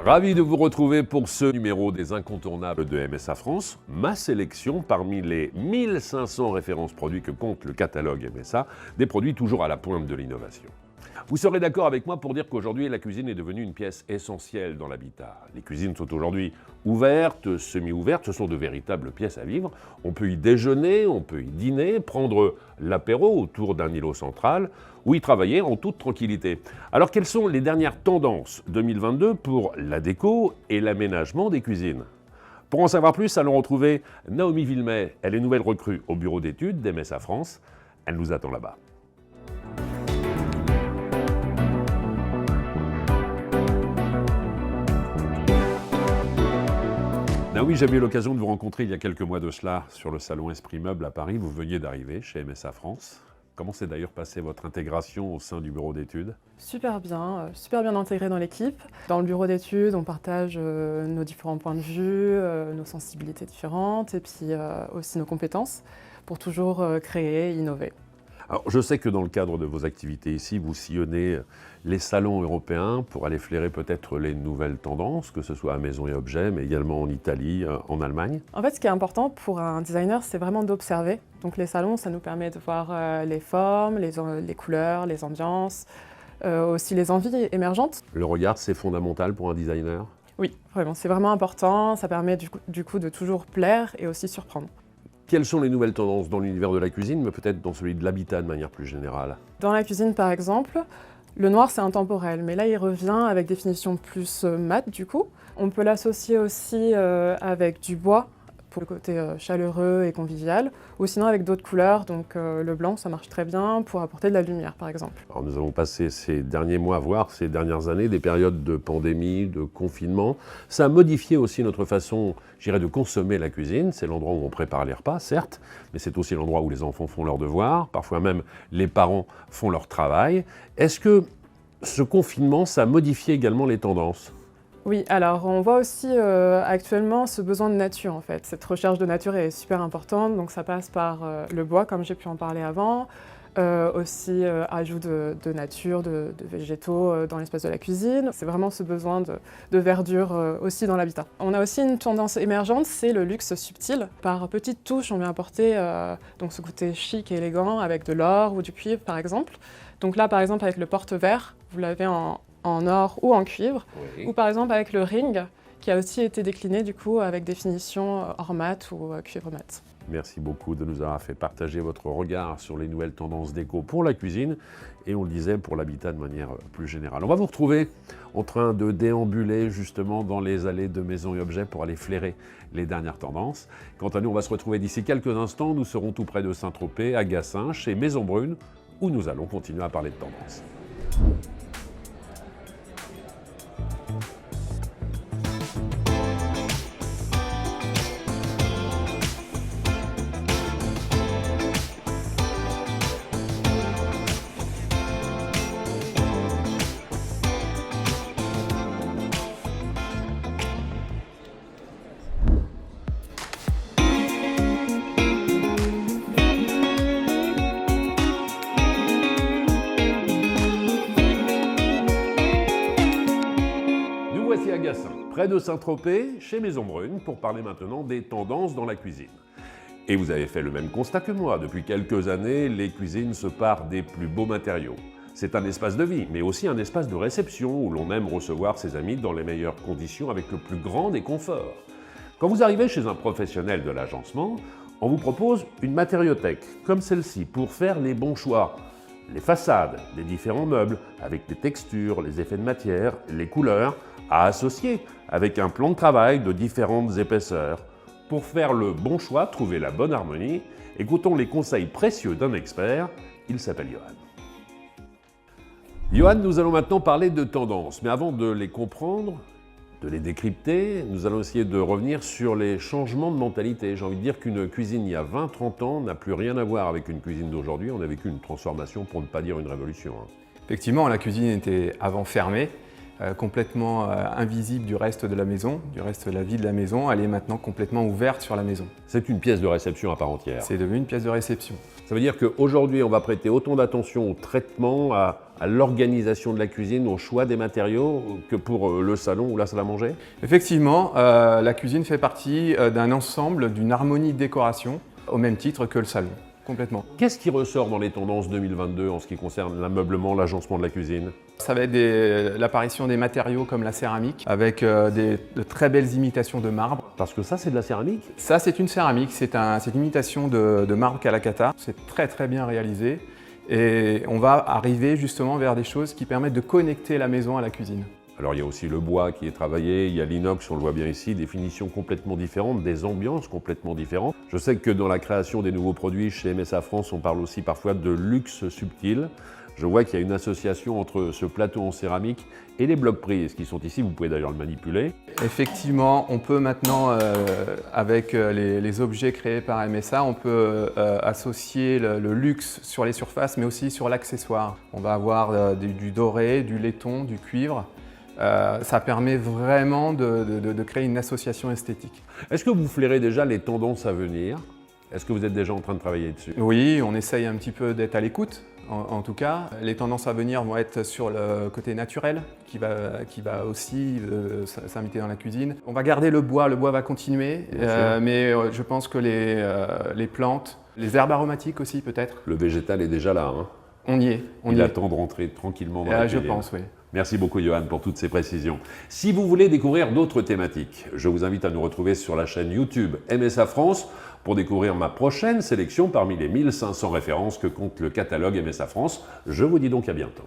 Ravi de vous retrouver pour ce numéro des incontournables de MSA France. Ma sélection parmi les 1500 références produits que compte le catalogue MSA, des produits toujours à la pointe de l'innovation. Vous serez d'accord avec moi pour dire qu'aujourd'hui, la cuisine est devenue une pièce essentielle dans l'habitat. Les cuisines sont aujourd'hui ouvertes, semi-ouvertes, ce sont de véritables pièces à vivre. On peut y déjeuner, on peut y dîner, prendre l'apéro autour d'un îlot central ou y travailler en toute tranquillité. Alors, quelles sont les dernières tendances 2022 pour la déco et l'aménagement des cuisines ? Pour en savoir plus, allons retrouver Naomi Villemay. Elle est nouvelle recrue au bureau d'études d'MSA France. Elle nous attend là-bas. Oui, j'avais eu l'occasion de vous rencontrer il y a quelques mois de cela sur le salon Esprit Meuble à Paris. Vous veniez d'arriver chez MSA France. Comment s'est d'ailleurs passée votre intégration au sein du bureau d'études ? Super bien intégré dans l'équipe. Dans le bureau d'études, on partage nos différents points de vue, nos sensibilités différentes et puis aussi nos compétences pour toujours créer, innover. Alors, je sais que dans le cadre de vos activités ici, vous sillonnez les salons européens pour aller flairer peut-être les nouvelles tendances, que ce soit à Maison et Objets, mais également en Italie, en Allemagne. En fait, ce qui est important pour un designer, c'est vraiment d'observer. Donc les salons, ça nous permet de voir les formes, les couleurs, les ambiances, aussi les envies émergentes. Le regard, c'est fondamental pour un designer ? Oui, vraiment, c'est vraiment important. Ça permet du coup de toujours plaire et aussi surprendre. Quelles sont les nouvelles tendances dans l'univers de la cuisine, mais peut-être dans celui de l'habitat de manière plus générale ? Dans la cuisine, par exemple, le noir, c'est intemporel, mais là, il revient avec des finitions plus mates, du coup. On peut l'associer aussi avec du bois, pour le côté chaleureux et convivial, ou sinon avec d'autres couleurs, donc le blanc, ça marche très bien pour apporter de la lumière, par exemple. Alors nous avons passé ces derniers mois, voire ces dernières années, des périodes de pandémie, de confinement. Ça a modifié aussi notre façon, je dirais, de consommer la cuisine. C'est l'endroit où on prépare les repas, certes, mais c'est aussi l'endroit où les enfants font leurs devoirs, parfois même les parents font leur travail. Est-ce que ce confinement, ça a modifié également les tendances ? Oui, alors on voit aussi actuellement ce besoin de nature en fait. Cette recherche de nature est super importante, donc ça passe par le bois, comme j'ai pu en parler avant, aussi ajout de nature, de végétaux dans l'espace de la cuisine. C'est vraiment ce besoin de verdure aussi dans l'habitat. On a aussi une tendance émergente, c'est le luxe subtil. Par petites touches, on vient apporter donc ce côté chic et élégant avec de l'or ou du cuivre par exemple. Donc là, par exemple, avec le porte-verre, vous l'avez en or ou en cuivre, oui. Ou par exemple avec le ring, qui a aussi été décliné du coup avec des finitions or mat ou cuivre mat. Merci beaucoup de nous avoir fait partager votre regard sur les nouvelles tendances déco pour la cuisine et on le disait pour l'habitat de manière plus générale. On va vous retrouver en train de déambuler justement dans les allées de Maison et Objets pour aller flairer les dernières tendances. Quant à nous, on va se retrouver d'ici quelques instants. Nous serons tout près de Saint-Tropez, à Gassin, chez Maison Brune, où nous allons continuer à parler de tendances. Voici à Gassin, près de Saint-Tropez, chez Maison Brune, pour parler maintenant des tendances dans la cuisine. Et vous avez fait le même constat que moi. Depuis quelques années, les cuisines se parent des plus beaux matériaux. C'est un espace de vie, mais aussi un espace de réception où l'on aime recevoir ses amis dans les meilleures conditions avec le plus grand des conforts. Quand vous arrivez chez un professionnel de l'agencement, on vous propose une matériothèque, comme celle-ci, pour faire les bons choix. Les façades, les différents meubles, avec les textures, les effets de matière, les couleurs, à associer avec un plan de travail de différentes épaisseurs. Pour faire le bon choix, trouver la bonne harmonie, écoutons les conseils précieux d'un expert, il s'appelle Johan. Johan, nous allons maintenant parler de tendances, mais avant de les comprendre, de les décrypter, nous allons essayer de revenir sur les changements de mentalité. J'ai envie de dire qu'une cuisine il y a 20-30 ans n'a plus rien à voir avec une cuisine d'aujourd'hui. On a vécu une transformation, pour ne pas dire une révolution. Effectivement, la cuisine était avant fermée. complètement invisible du reste de la maison, du reste de la vie de la maison. Elle est maintenant complètement ouverte sur la maison. C'est une pièce de réception à part entière. C'est devenu une pièce de réception. Ça veut dire qu'aujourd'hui, on va prêter autant d'attention au traitement, à l'organisation de la cuisine, au choix des matériaux, que pour le salon ou la salle à manger? Effectivement, la cuisine fait partie d'un ensemble, d'une harmonie de décoration, au même titre que le salon. Complètement. Qu'est-ce qui ressort dans les tendances 2022 en ce qui concerne l'ameublement, l'agencement de la cuisine? Ça va être l'apparition des matériaux comme la céramique, avec de très belles imitations de marbre. Parce que ça, c'est de la céramique? Ça, c'est une céramique, c'est une imitation de marbre Kalakata. C'est très très bien réalisé et on va arriver justement vers des choses qui permettent de connecter la maison à la cuisine. Alors il y a aussi le bois qui est travaillé, il y a l'inox, on le voit bien ici, des finitions complètement différentes, des ambiances complètement différentes. Je sais que dans la création des nouveaux produits chez MSA France, on parle aussi parfois de luxe subtil. Je vois qu'il y a une association entre ce plateau en céramique et les blocs prises qui sont ici, vous pouvez d'ailleurs le manipuler. Effectivement, on peut maintenant, avec les objets créés par MSA, on peut associer le luxe sur les surfaces, mais aussi sur l'accessoire. On va avoir du doré, du laiton, du cuivre. Ça permet vraiment de créer une association esthétique. Est-ce que vous flairez déjà les tendances à venir? Est-ce que vous êtes déjà en train de travailler dessus? Oui, on essaye un petit peu d'être à l'écoute. En tout cas, les tendances à venir vont être sur le côté naturel, qui va aussi s'inviter dans la cuisine. On va garder le bois va continuer, mais je pense que les plantes, les herbes aromatiques aussi peut-être. Le végétal est déjà là, hein? On y est. Il attend de rentrer tranquillement dans la cuisine. Je pense, oui. Merci beaucoup Johan pour toutes ces précisions. Si vous voulez découvrir d'autres thématiques, je vous invite à nous retrouver sur la chaîne YouTube MSA France pour découvrir ma prochaine sélection parmi les 1500 références que compte le catalogue MSA France. Je vous dis donc à bientôt.